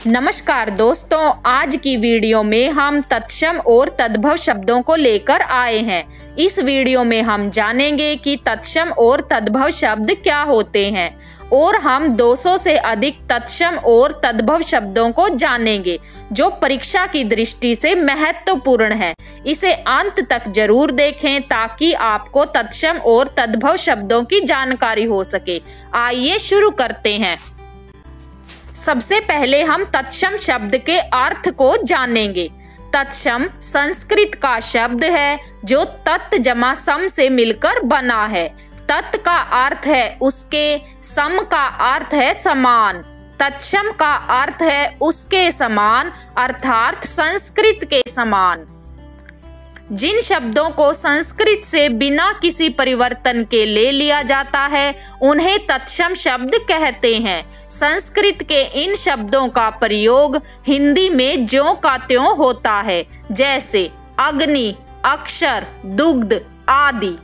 नमस्कार दोस्तों, आज की वीडियो में हम तत्सम और तद्भव शब्दों को लेकर आए हैं। इस वीडियो में हम जानेंगे कि तत्सम और तद्भव शब्द क्या होते हैं और हम 200 से अधिक तत्सम और तद्भव शब्दों को जानेंगे जो परीक्षा की दृष्टि से महत्वपूर्ण है। इसे अंत तक जरूर देखें ताकि आपको तत्सम और तद्भव शब्दों की जानकारी हो सके। आइए शुरू करते हैं। सबसे पहले हम तत्सम शब्द के अर्थ को जानेंगे। तत्सम संस्कृत का शब्द है जो तत् जमा सम से मिलकर बना है। तत् का अर्थ है उसके, सम का अर्थ है समान, तत्सम का अर्थ है उसके समान अर्थात संस्कृत के समान। जिन शब्दों को संस्कृत से बिना किसी परिवर्तन के ले लिया जाता है उन्हें तत्सम शब्द कहते हैं। संस्कृत के इन शब्दों का प्रयोग हिंदी में ज्यों का त्यों होता है, जैसे अग्नि, अक्षर, दुग्ध आदि।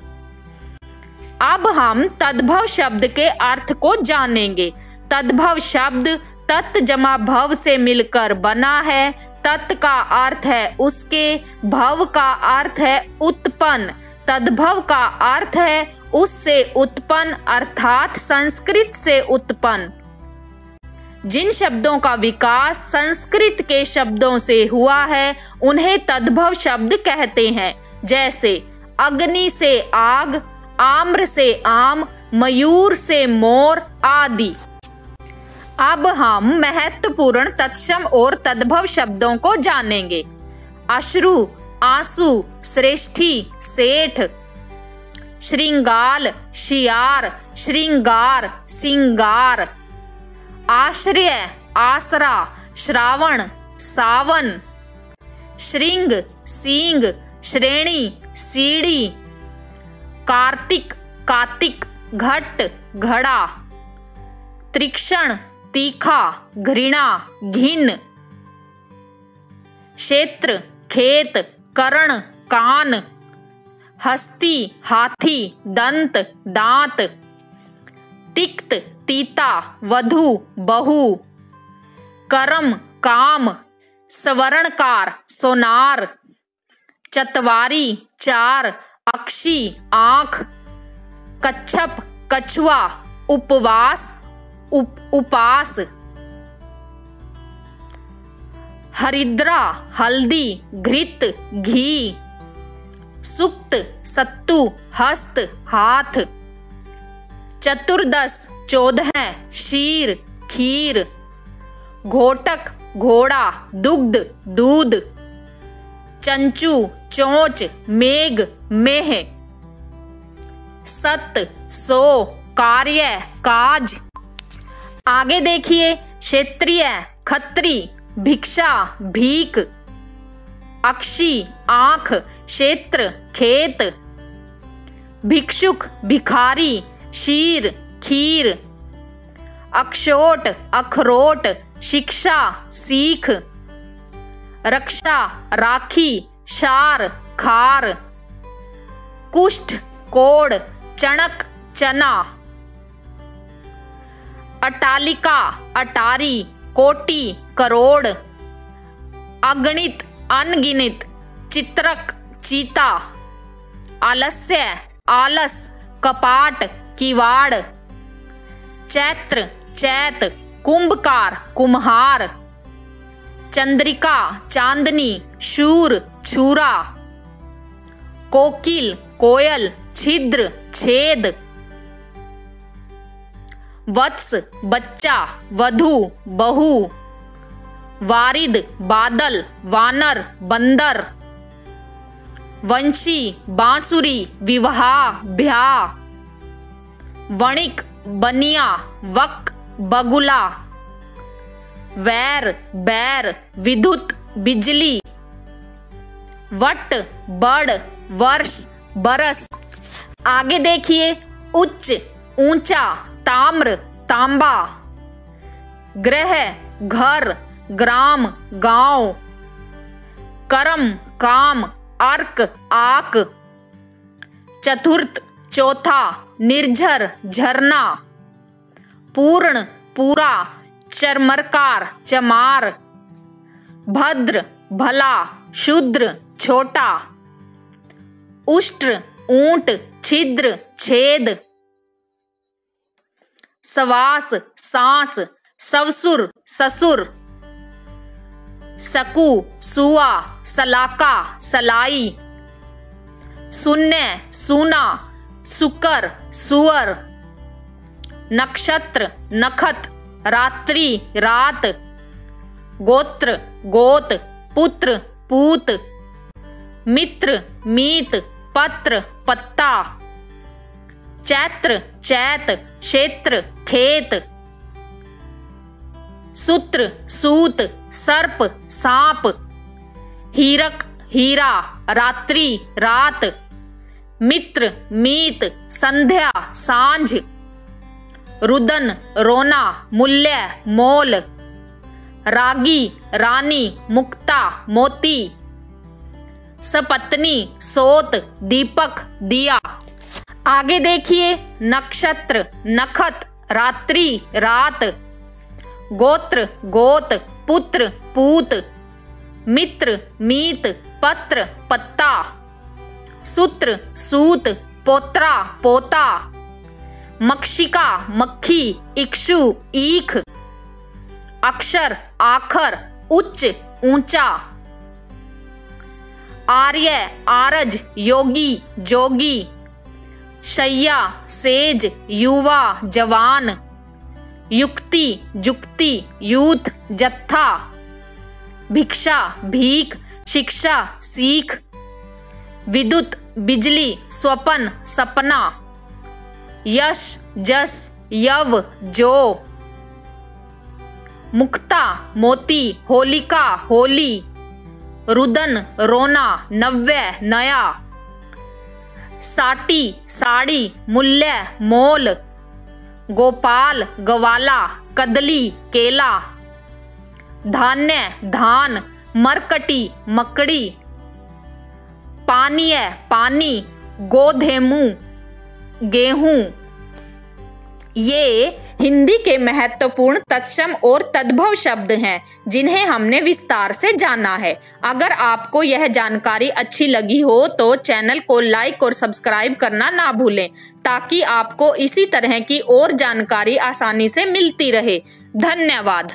अब हम तद्भव शब्द के अर्थ को जानेंगे। तद्भव शब्द तत् जमा भव से मिलकर बना है। तत् का अर्थ है उसके, भव का अर्थ है उत्पन्न, तद्भव का अर्थ है उससे उत्पन्न अर्थात संस्कृत से उत्पन्न। जिन शब्दों का विकास संस्कृत के शब्दों से हुआ है उन्हें तद्भव शब्द कहते हैं, जैसे अग्नि से आग, आम्र से आम, मयूर से मोर आदि। अब हम महत्वपूर्ण तत्सम और तद्भव शब्दों को जानेंगे। अश्रु आंसू, श्रेष्ठी सेठ, श्रृंगाल शियार, श्रृंगार सिंगार, आश्रय आसरा, श्रावण सावन, श्रृंग सींग, श्रेणी सीढ़ी, कार्तिक कातिक, घट घड़ा, तीक्ष्ण तीखा, घृणा घिन, क्षेत्र खेत, कर्ण कान, हस्ती हाथी, दंत दांत, तिक्त तीता, वधू बहू, कर्म काम, स्वर्णकार सोनार, चतवारी चार, अक्षी आंख, कच्छप कछुआ, उपवास उपास, हरिद्रा हल्दी, घृत घी, सुक्त सत्तू, हस्त हाथ, चतुर्दश 14, शीर खीर, घोटक घोड़ा, दुग्ध दूध, चंचू चोंच, मेघ मेह, सत 100, कार्य काज। आगे देखिए, क्षेत्रीय खत्री, भिक्षा भीख, अक्षी आंख, क्षेत्र खेत, भिक्षुक भिखारी, शीर खीर, अक्षोट अखरोट, शिक्षा सीख, रक्षा राखी, शार खार, कुष्ठ कोढ़, चणक चना, अटालिका अटारी, कोटि करोड़, अगणित अनगिनत, चित्रक चीता, आलस्य आलस, कपाट किवाड़, चैत्र चैत, कुंभकार कुम्हार, चंद्रिका चांदनी, शूर छुरा, कोकिल कोयल, छिद्र छेद, वत्स बच्चा, वधू बहू, वारिद बादल, वानर बंदर, वंशी बांसुरी, विवाह ब्याह, वणिक बनिया, वक बगुला, वैर बैर, विद्युत बिजली, वट बड़, वर्ष बरस। आगे देखिए, उच्च ऊंचा, ताम्र तांबा, गृह घर, ग्राम गांव, कर्म काम, अर्क आक, चतुर्थ चौथा, निर्झर झरना, पूर्ण पूरा, चरमरकार चमार, भद्र भला शूद्र छोटा, उष्ट्र ऊंट छिद्र छेद, सवास सांस सवसुर ससुर, सकू सुआ सलाका सलाई, शून्य सूना सुकर सुअर, नक्षत्र नखत रात्रि रात, गोत्र गोत पुत्र पूत, मित्र मीत पत्र पत्ता, चैत्र चैत क्षेत्र खेत, सूत्र सूत सर्प सांप, हीरक हीरा रात्रि रात, मित्र मीत संध्या सांझ, रुदन रोना मूल्य मोल, रागी रानी मुक्ता मोती, सपत्नी सोत दीपक दिया। आगे देखिए, नक्षत्र नखत रात्रि रात, गोत्र गोत पुत्र पूत, मित्र मीत पत्र पत्ता, सूत्र सूत पोत्रा पोता, मक्षिका मक्खी इक्षु ईख, अक्षर आखर उच्च ऊंचा, आर्य आरज योगी जोगी, शैया सेज युवा जवान, युक्ति जुक्ति यूथ जत्था, भिक्षा भीख शिक्षा सीख, विद्युत बिजली स्वपन सपना, यश जस यव जो, मुक्ता मोती होलिका होली, रुदन रोना नव्य नया, साटी साड़ी मूल्य मोल, गोपाल गवाला कदली केला, धान्य धान मरकटी मकड़ी, पानीय पानी गोधेमू गेहूं। ये हिंदी के महत्वपूर्ण तत्सम और तद्भव शब्द हैं जिन्हें हमने विस्तार से जाना है। अगर आपको यह जानकारी अच्छी लगी हो तो चैनल को लाइक और सब्सक्राइब करना ना भूलें ताकि आपको इसी तरह की और जानकारी आसानी से मिलती रहे। धन्यवाद।